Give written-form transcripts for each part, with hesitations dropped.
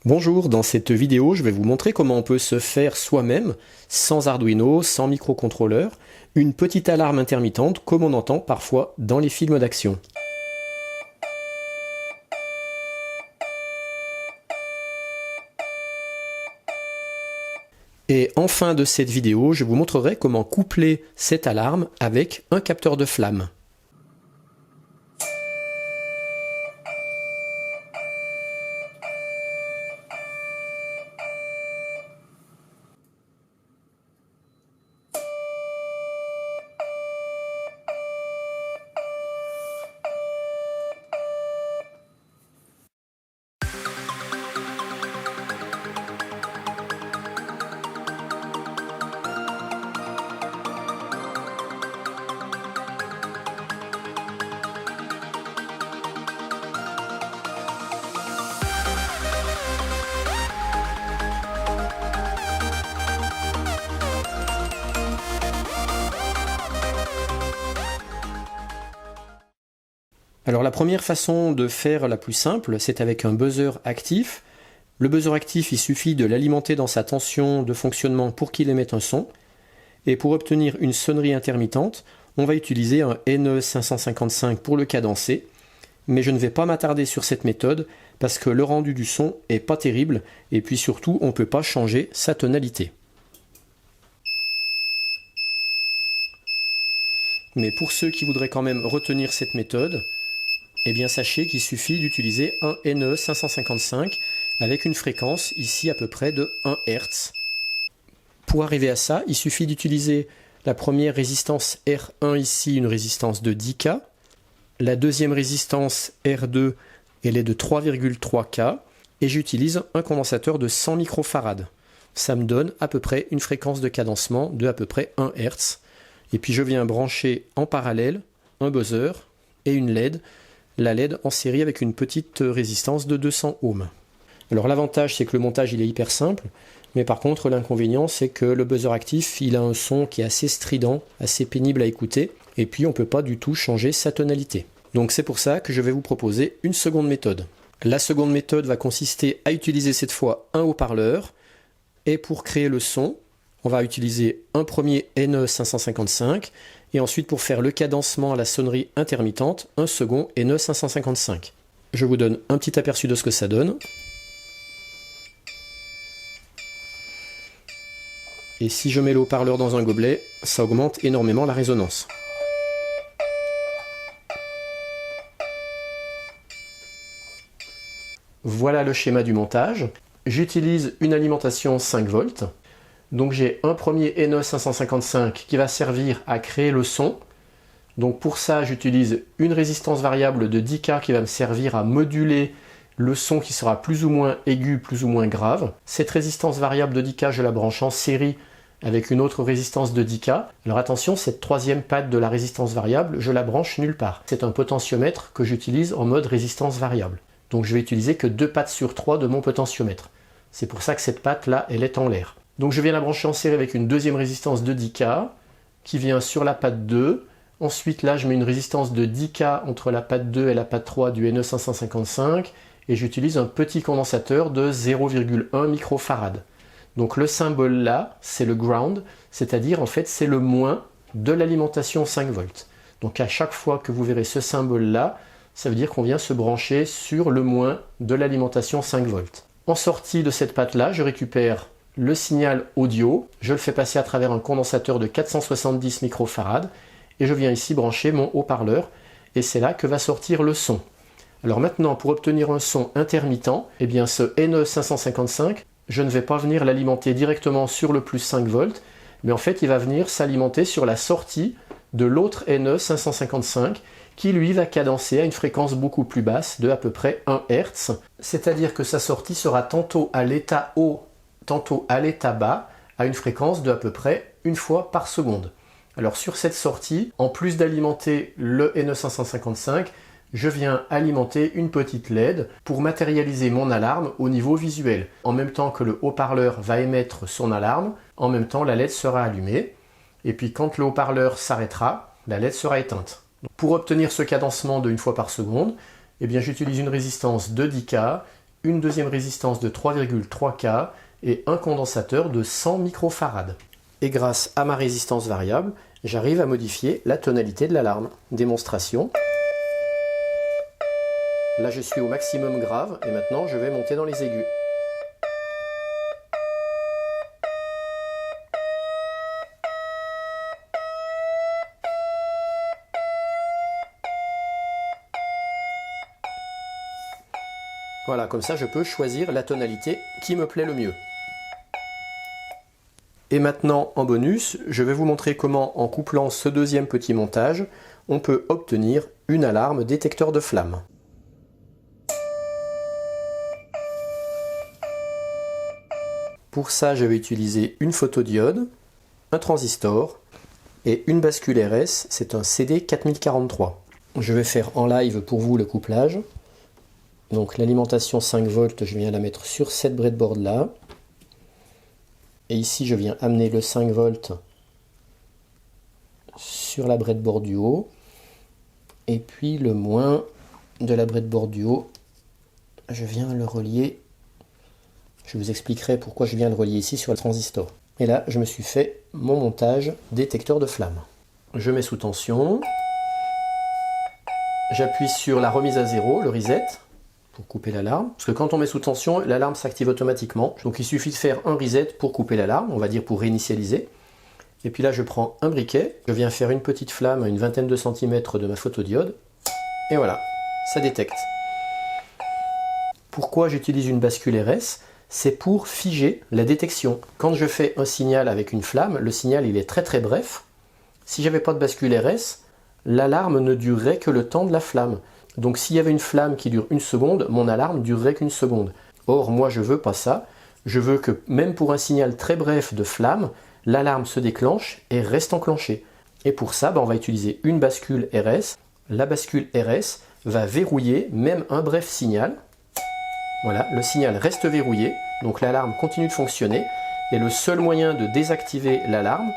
Bonjour, dans cette vidéo, je vais vous montrer comment on peut se faire soi-même, sans Arduino, sans microcontrôleur, une petite alarme intermittente comme on entend parfois dans les films d'action. Et en fin de cette vidéo, je vous montrerai comment coupler cette alarme avec un capteur de flamme. Alors la première façon de faire la plus simple, c'est avec un buzzer actif. Le buzzer actif, il suffit de l'alimenter dans sa tension de fonctionnement pour qu'il émette un son. Et pour obtenir une sonnerie intermittente, on va utiliser un NE555 pour le cadencer. Mais je ne vais pas m'attarder sur cette méthode parce que le rendu du son est pas terrible et puis surtout on ne peut pas changer sa tonalité. Mais pour ceux qui voudraient quand même retenir cette méthode, eh bien sachez qu'il suffit d'utiliser un NE555 avec une fréquence ici à peu près de 1 Hz. Pour arriver à ça, il suffit d'utiliser la première résistance R1 ici, une résistance de 10K. La deuxième résistance R2, elle est de 3,3K. Et j'utilise un condensateur de 100 microfarads. Ça me donne à peu près une fréquence de cadencement de à peu près 1 Hz. Et puis je viens brancher en parallèle un buzzer et une LED. La LED en série avec une petite résistance de 200 ohms. Alors l'avantage c'est que le montage il est hyper simple, mais par contre l'inconvénient c'est que le buzzer actif il a un son qui est assez strident, assez pénible à écouter, et puis on ne peut pas du tout changer sa tonalité. Donc c'est pour ça que je vais vous proposer une seconde méthode. La seconde méthode va consister à utiliser cette fois un haut-parleur, et pour créer le son, on va utiliser un premier NE555, et ensuite pour faire le cadencement à la sonnerie intermittente, un second NE555. Je vous donne un petit aperçu de ce que ça donne. Et si je mets le haut-parleur dans un gobelet, ça augmente énormément la résonance. Voilà le schéma du montage. J'utilise une alimentation 5 volts. Donc j'ai un premier NE555 qui va servir à créer le son. Donc pour ça j'utilise une résistance variable de 10K qui va me servir à moduler le son qui sera plus ou moins aigu, plus ou moins grave. Cette résistance variable de 10K je la branche en série avec une autre résistance de 10K. Alors attention, cette troisième patte de la résistance variable, je la branche nulle part. C'est un potentiomètre que j'utilise en mode résistance variable. Donc je vais utiliser que 2 pattes sur 3 de mon potentiomètre. C'est pour ça que cette patte là, elle est en l'air. Donc je viens la brancher en série avec une deuxième résistance de 10K qui vient sur la patte 2. Ensuite là je mets une résistance de 10K entre la patte 2 et la patte 3 du NE555 et j'utilise un petit condensateur de 0,1 microfarad. Donc le symbole là c'est le ground, c'est-à-dire en fait c'est le moins de l'alimentation 5 volts. Donc à chaque fois que vous verrez ce symbole là, ça veut dire qu'on vient se brancher sur le moins de l'alimentation 5 volts. En sortie de cette patte là, je récupère le signal audio, je le fais passer à travers un condensateur de 470 microfarads et je viens ici brancher mon haut-parleur et c'est là que va sortir le son. Alors maintenant pour obtenir un son intermittent, eh bien ce NE555, je ne vais pas venir l'alimenter directement sur le plus 5 volts, mais en fait il va venir s'alimenter sur la sortie de l'autre NE555 qui lui va cadencer à une fréquence beaucoup plus basse de à peu près 1 Hz, c'est-à-dire que sa sortie sera tantôt à l'état haut tantôt à l'état bas, à une fréquence de à peu près une fois par seconde. Alors sur cette sortie, en plus d'alimenter le NE555, je viens alimenter une petite LED pour matérialiser mon alarme au niveau visuel. En même temps que le haut-parleur va émettre son alarme, en même temps la LED sera allumée, et puis quand le haut-parleur s'arrêtera, la LED sera éteinte. Pour obtenir ce cadencement de une fois par seconde, eh bien j'utilise une résistance de 10K, une deuxième résistance de 3,3K et un condensateur de 100 microfarad. Et grâce à ma résistance variable, j'arrive à modifier la tonalité de l'alarme. Démonstration. Là je suis au maximum grave et maintenant je vais monter dans les aigus. Voilà, comme ça je peux choisir la tonalité qui me plaît le mieux. Et maintenant, en bonus, je vais vous montrer comment, en couplant ce deuxième petit montage, on peut obtenir une alarme détecteur de flammes. Pour ça, je vais utiliser une photodiode, un transistor et une bascule RS, c'est un CD 4043. Je vais faire en live pour vous le couplage. Donc l'alimentation 5 volts, je viens la mettre sur cette breadboard là. Et ici, je viens amener le 5 volts sur la breadboard du haut. Et puis le moins de la breadboard du haut, je viens le relier. Je vous expliquerai pourquoi je viens le relier ici sur le transistor. Et là, je me suis fait mon montage détecteur de flamme. Je mets sous tension. J'appuie sur la remise à zéro, le reset, pour couper l'alarme. Parce que quand on met sous tension, l'alarme s'active automatiquement. Donc il suffit de faire un reset pour couper l'alarme, on va dire pour réinitialiser. Et puis là, je prends un briquet, je viens faire une petite flamme à une vingtaine de centimètres de ma photodiode. Et voilà, ça détecte. Pourquoi j'utilise une bascule RS? C'est pour figer la détection. Quand je fais un signal avec une flamme, le signal il est très bref. Si j'avais pas de bascule RS, l'alarme ne durerait que le temps de la flamme. Donc s'il y avait une flamme qui dure 1 seconde, mon alarme durerait qu'1 seconde. Or, moi je veux pas ça. Je veux que même pour un signal très bref de flamme, l'alarme se déclenche et reste enclenchée. Et pour ça, on va utiliser une bascule RS. La bascule RS va verrouiller même un bref signal. Voilà, le signal reste verrouillé, donc l'alarme continue de fonctionner. Et le seul moyen de désactiver l'alarme,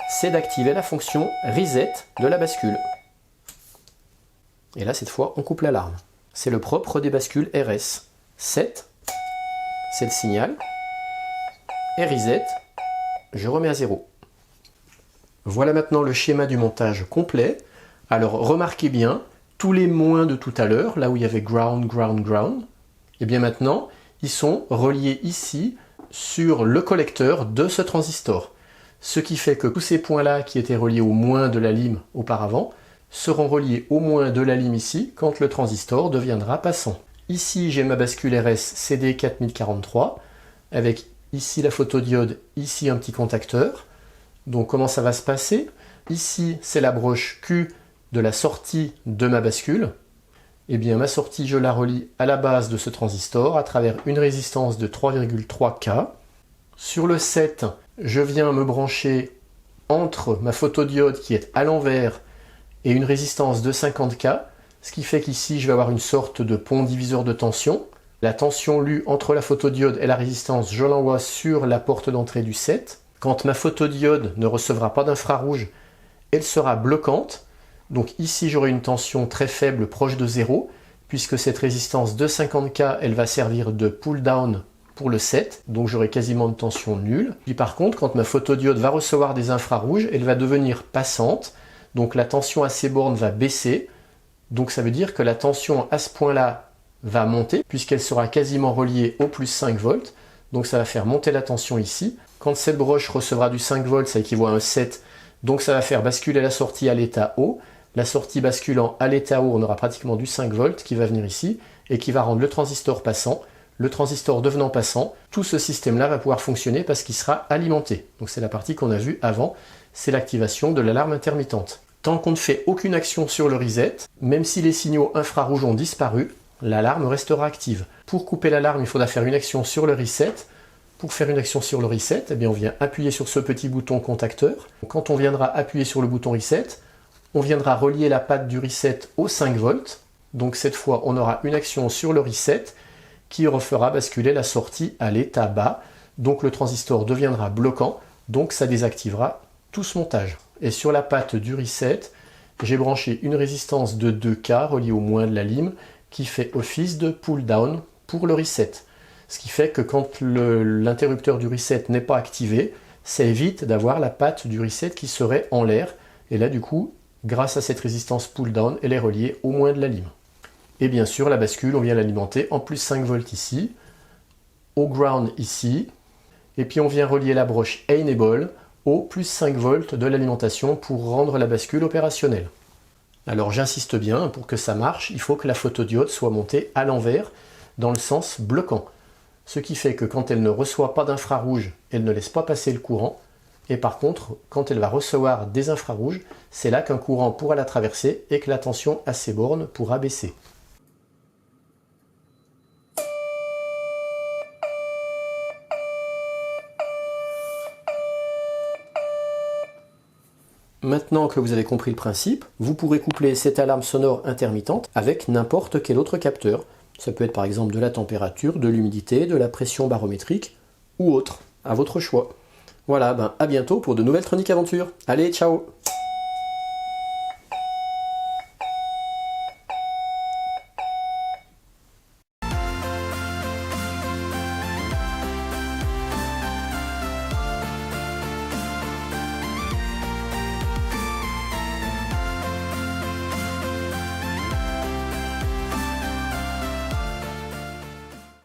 c'est d'activer la fonction reset de la bascule. Et là, cette fois, on coupe l'alarme. C'est le propre des bascules RS. Set, c'est le signal. Et reset, je remets à 0. Voilà maintenant le schéma du montage complet. Alors, remarquez bien, tous les moins de tout à l'heure, là où il y avait ground, ground, ground, et bien maintenant, ils sont reliés ici sur le collecteur de ce transistor. Ce qui fait que tous ces points-là qui étaient reliés au moins de la lime auparavant seront reliés au moins de la lime ici quand le transistor deviendra passant. Ici, j'ai ma bascule RS CD 4043 avec ici la photodiode, ici un petit contacteur. Donc comment ça va se passer? Ici, c'est la broche Q de la sortie de ma bascule. Eh bien, ma sortie, je la relie à la base de ce transistor à travers une résistance de 3,3K. Sur le 7, je viens me brancher entre ma photodiode qui est à l'envers et une résistance de 50K, ce qui fait qu'ici, je vais avoir une sorte de pont diviseur de tension. La tension lue entre la photodiode et la résistance, je l'envoie sur la porte d'entrée du 7. Quand ma photodiode ne recevra pas d'infrarouge, elle sera bloquante. Donc ici, j'aurai une tension très faible, proche de 0, puisque cette résistance de 50K, elle va servir de pull-down pour le 7, donc j'aurai quasiment une tension nulle. Puis par contre, quand ma photodiode va recevoir des infrarouges, elle va devenir passante, donc la tension à ces bornes va baisser, donc ça veut dire que la tension à ce point-là va monter, puisqu'elle sera quasiment reliée au plus 5 volts, donc ça va faire monter la tension ici. Quand cette broche recevra du 5 volts, ça équivaut à un 7, donc ça va faire basculer la sortie à l'état haut. La sortie basculant à l'état haut, on aura pratiquement du 5 volts qui va venir ici et qui va rendre le transistor passant. Le transistor devenant passant, tout ce système-là va pouvoir fonctionner parce qu'il sera alimenté. Donc c'est la partie qu'on a vue avant, c'est l'activation de l'alarme intermittente. Tant qu'on ne fait aucune action sur le reset, même si les signaux infrarouges ont disparu, l'alarme restera active. Pour couper l'alarme, il faudra faire une action sur le reset. Pour faire une action sur le reset, eh bien on vient appuyer sur ce petit bouton contacteur. Quand on viendra appuyer sur le bouton reset, on viendra relier la patte du reset au 5 volts. Donc cette fois, on aura une action sur le reset qui refera basculer la sortie à l'état bas. Donc le transistor deviendra bloquant, donc ça désactivera tout ce montage. Et sur la patte du reset, j'ai branché une résistance de 2K reliée au moins de la lime qui fait office de pull-down pour le reset. Ce qui fait que quand l'interrupteur du reset n'est pas activé, ça évite d'avoir la patte du reset qui serait en l'air. Et là, du coup, grâce à cette résistance pull-down, elle est reliée au moins de la lime. Et bien sûr, la bascule, on vient l'alimenter en plus 5 volts ici, au ground ici, et puis on vient relier la broche Enable au plus 5 volts de l'alimentation pour rendre la bascule opérationnelle. Alors j'insiste bien, pour que ça marche, il faut que la photodiode soit montée à l'envers, dans le sens bloquant. Ce qui fait que quand elle ne reçoit pas d'infrarouge, elle ne laisse pas passer le courant, et par contre, quand elle va recevoir des infrarouges, c'est là qu'un courant pourra la traverser et que la tension à ces bornes pourra baisser. Maintenant que vous avez compris le principe, vous pourrez coupler cette alarme sonore intermittente avec n'importe quel autre capteur. Ça peut être par exemple de la température, de l'humidité, de la pression barométrique ou autre, à votre choix. Voilà, à bientôt pour de nouvelles chroniques aventures. Allez, ciao!